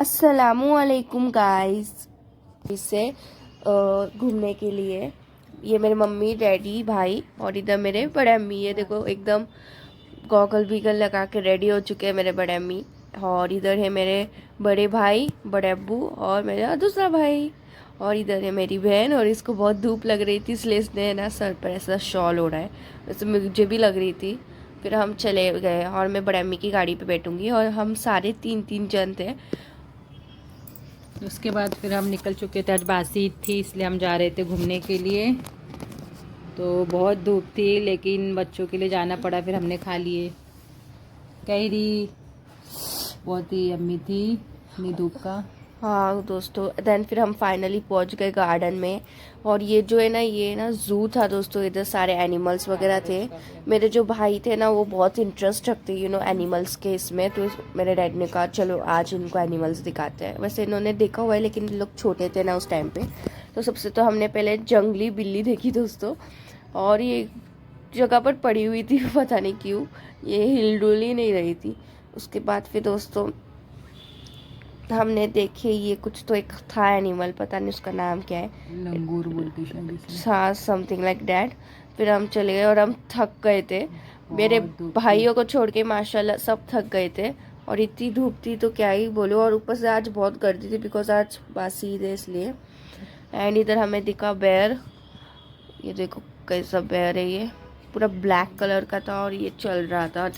अस्सलामुअलैकुम गाइस। इससे घूमने के लिए ये मेरे मम्मी डैडी भाई और इधर मेरे बड़े अम्मी। ये देखो एकदम गॉगल बीगल लगा के रेडी हो चुके हैं मेरे बड़े अम्मी। और इधर है मेरे बड़े भाई बड़े अब्बू और मेरा दूसरा भाई। और इधर है मेरी बहन और इसको बहुत धूप लग रही थी इसलिए इसने ना सर पर ऐसा शॉल ओढ़ा है। वैसे मुझे भी लग रही थी। फिर हम चले गए और मैं बड़े अम्मी की गाड़ी पे बैठूंगी और हम सारे तीन जन थे। उसके बाद फिर हम निकल चुके थे। आज बासी ईद थी इसलिए हम जा रहे थे घूमने के लिए। तो बहुत धूप थी लेकिन बच्चों के लिए जाना पड़ा। फिर हमने खा लिए कैरी। बहुत ही यम्मी थी इतनी धूप का। हाँ दोस्तों, देन फिर हम फाइनली पहुंच गए गार्डन में। और ये जो है ना, ये ना जू था दोस्तों। इधर सारे एनिमल्स वगैरह थे। मेरे जो भाई थे ना वो बहुत इंटरेस्ट रखते एनिमल्स के इसमें। तो मेरे डैड ने कहा चलो आज इनको एनिमल्स दिखाते हैं। वैसे इन्होंने देखा हुआ है लेकिन लोग छोटे थे ना उस टाइम पे। तो सबसे तो हमने पहले जंगली बिल्ली देखी दोस्तों। और ये जगह पर पड़ी हुई थी पता नहीं क्यों, ये हिलडुल ही नहीं रही थी। उसके बाद फिर दोस्तों हमने देखे ये कुछ तो एक था एनिमल, पता नहीं उसका नाम क्या है, लंगूर बोलते शायद इसे। हाँ समथिंग लाइक डैट। फिर हम चले गए और हम थक गए थे। मेरे बहुत धूप थी। भाइयों को छोड़ के माशाल्लाह सब थक गए थे। और इतनी धूप थी तो क्या ही बोलो। और ऊपर से आज बहुत गर्दी थी बिकॉज आज बासी ईद है इसलिए। एंड इधर हमें दिखा बेयर। ये देखो कैसा बेयर है, ये पूरा ब्लैक कलर का था और ये चल रहा था।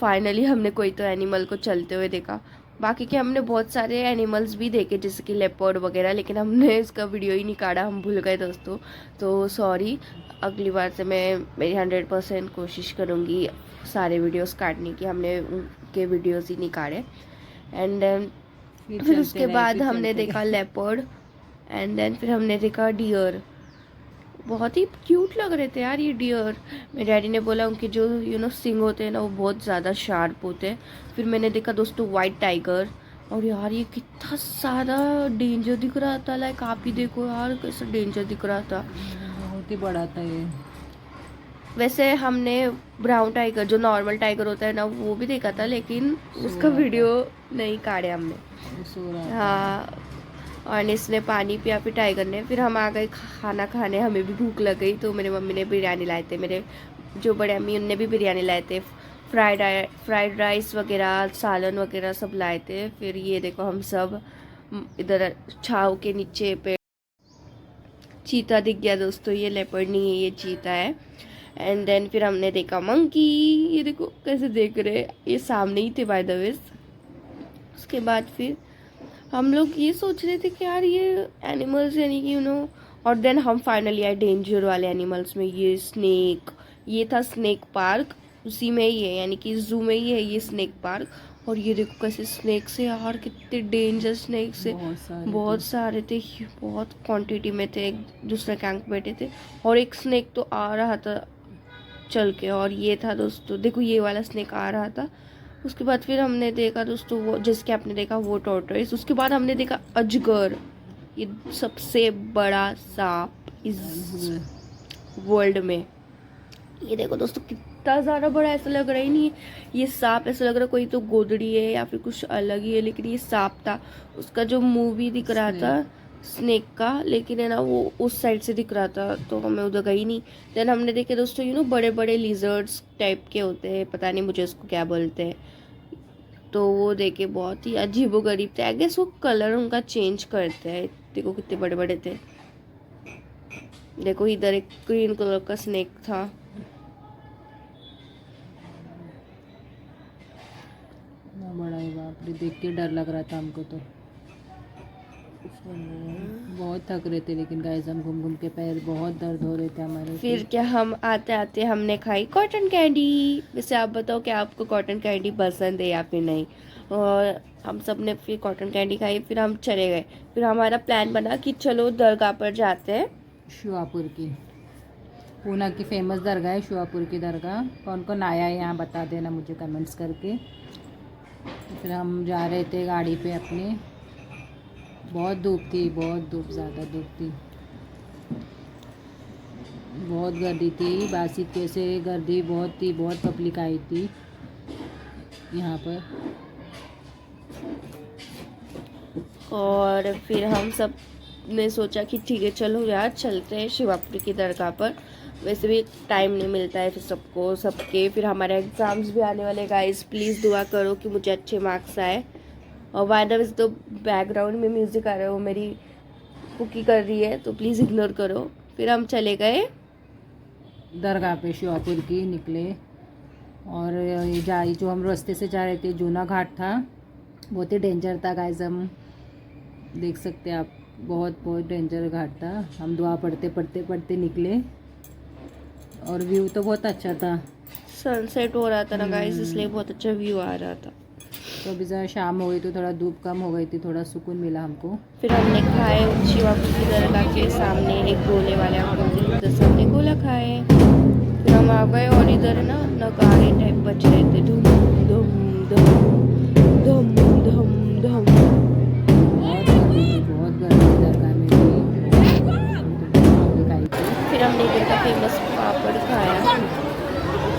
फाइनली हमने कोई तो एनिमल को चलते हुए देखा। बाकी के हमने बहुत सारे एनिमल्स भी देखे जैसे कि लेपर्ड वगैरह, लेकिन हमने इसका वीडियो ही नहीं काढ़ा, हम भूल गए दोस्तों। तो सॉरी, अगली बार से मैं मेरी 100% कोशिश करूँगी सारे वीडियोस काटने की। हमने उनके वीडियोस ही नहीं काढ़े। एंड देन फिर उसके बाद हमने देखा लेपर्ड। एंड देन फिर हमने देखा डियर। बहुत ही क्यूट लग रहे थे यार ये डियर। मेरे डैडी ने बोला उनके जो सिंग होते हैं ना वो बहुत ज़्यादा शार्प होते हैं। फिर मैंने देखा दोस्तों वाइट टाइगर। और यार ये कितना सारा डेंजर दिख रहा था। लाइक आप ही देखो यार कैसा डेंजर दिख रहा था। बहुत ही बड़ा था ये। वैसे हमने ब्राउन टाइगर जो नॉर्मल टाइगर होता है ना वो भी देखा था, लेकिन उसका रहा था। वीडियो नहीं काढ़े हमने। वो सो रहा था। हाँ, और इसने पानी पिया फिर टाइगर ने। फिर हम आ गए खाना खाने, हमें भी भूख लग गई तो मेरी मम्मी ने बिरयानी लाए थे। मेरे जो बड़े अम्मी उनने भी बिरयानी लाए थे। फ्राइड राइस वगैरह सालन वगैरह सब लाए थे। फिर ये देखो हम सब इधर छाव के नीचे पे चीता दिख गया दोस्तों। ये लेपर्ड नहीं है, ये चीता है। एंड देन फिर हमने देखा मंकी। ये देखो कैसे देख रहे हैं, ये सामने ही थे बाय द वे। उसके बाद फिर हम लोग ये सोच रहे थे कि यार ये एनिमल्स यानी कि और देन हम फाइनली आए डेंजर वाले एनिमल्स में। ये स्नेक, ये था स्नेक पार्क, उसी में ही है यानी कि जू में ही है ये स्नेक पार्क। और ये देखो कैसे स्नेक से यार, कितने डेंजर स्नेक से बहुत सारे थे। बहुत क्वांटिटी में थे, एक दूसरे कैंप बैठे थे। और एक स्नेक तो आ रहा था चल के। और ये था दोस्तों, देखो ये वाला स्नेक आ रहा था। उसके बाद फिर हमने देखा दोस्तों वो जिसके आपने देखा वो टॉर्टोइस। उसके बाद हमने देखा अजगर, ये सबसे बड़ा सांप इस वर्ल्ड में। ये देखो दोस्तों कितना ज़्यादा बड़ा, ऐसा लग रहा ही नहीं है ये सांप, ऐसा लग रहा कोई तो गोदड़ी है या फिर कुछ अलग ही है, लेकिन ये सांप था। उसका जो मुंह भी दिख रहा था स्नेक का, लेकिन है ना वो उस साइड से दिख रहा था तो हमें उधर गई नहीं। देन हमने देखे दोस्तों बड़े बड़े लिजर्ड्स टाइप के होते हैं, पता नहीं मुझे उसको क्या बोलते हैं। तो वो देखे बहुत ही अजीबोगरीब थे। आई गेस वो कलर उनका चेंज करते हैं। देखो कितने बड़े बड़े थे। देखो इधर एक ग्रीन कलर का स्नेक था। बड़ा ही बाप रे, देख के डर लग रहा था हमको तो। बहुत थक रहे थे लेकिन गाइस हम घूम घूम के पैर बहुत दर्द हो रहे थे हमारे। फिर क्या हम आते आते हमने खाई कॉटन कैंडी। वैसे आप बताओ क्या आपको कॉटन कैंडी पसंद है या फिर नहीं। और हम सब ने फिर कॉटन कैंडी खाई, फिर हम चले गए। फिर हमारा प्लान बना कि चलो दरगाह पर जाते हैं। शुआपुर की, पूना की फेमस दरगाह है शुआपुर की दरगाह। कौन कौन आया है यहाँ बता देना मुझे कमेंट्स करके। फिर हम जा रहे थे गाड़ी पे अपने। बहुत धूप थी, बहुत धूप, ज़्यादा धूप थी, बहुत गर्दी थी। बासी कैसे गर्दी बहुत थी, बहुत पब्लिक आई थी यहाँ पर। और फिर हम सब ने सोचा कि ठीक है चलो यार चलते हैं शिवापुरी की दरगाह पर। वैसे भी टाइम नहीं मिलता है फिर सबके फिर हमारे एग्ज़ाम्स भी आने वाले गाइस, प्लीज़ दुआ करो कि मुझे अच्छे मार्क्स आए। और बाय द वे तो बैकग्राउंड में म्यूज़िक आ रहा है, वो मेरी कुकी कर रही है तो प्लीज़ इग्नोर करो। फिर हम चले गए दरगाह पे शिवापुर की निकले। और ये जो हम रास्ते से जा रहे थे जूना घाट था, बहुत ही डेंजर था गाइस। हम देख सकते हैं आप, बहुत डेंजर घाट था। हम दुआ पढ़ते निकले और व्यू तो बहुत अच्छा था। सनसेट हो रहा था ना गाइस, इसलिए बहुत अच्छा व्यू आ रहा था। तो अभी ज़रा शाम हो गई तो थोड़ा धूप कम हो गई थी, थोड़ा सुकून मिला हमको। फिर हमने खाए शिवापुरी की दरगाह के सामने एक गोले वाले अंकल थे, उधर से हमने गोला खाए। फिर हम आ गए और इधर ना नगाड़े टाइप बज रहे थे, धूम धूम धूम धूम धूम धूम। बहुत गर्मी दरगाह में भी खाई थी। फिर हमने इधर का फेमस पापड़ खाया,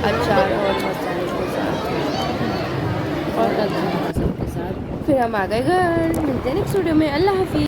अचार और मसाले के साथ। बहुत अच्छा था सबके साथ। फिर हम आ गए घर। मिलते हैं नेक्स्ट वीडियो में। अल्लाह हाफिज़।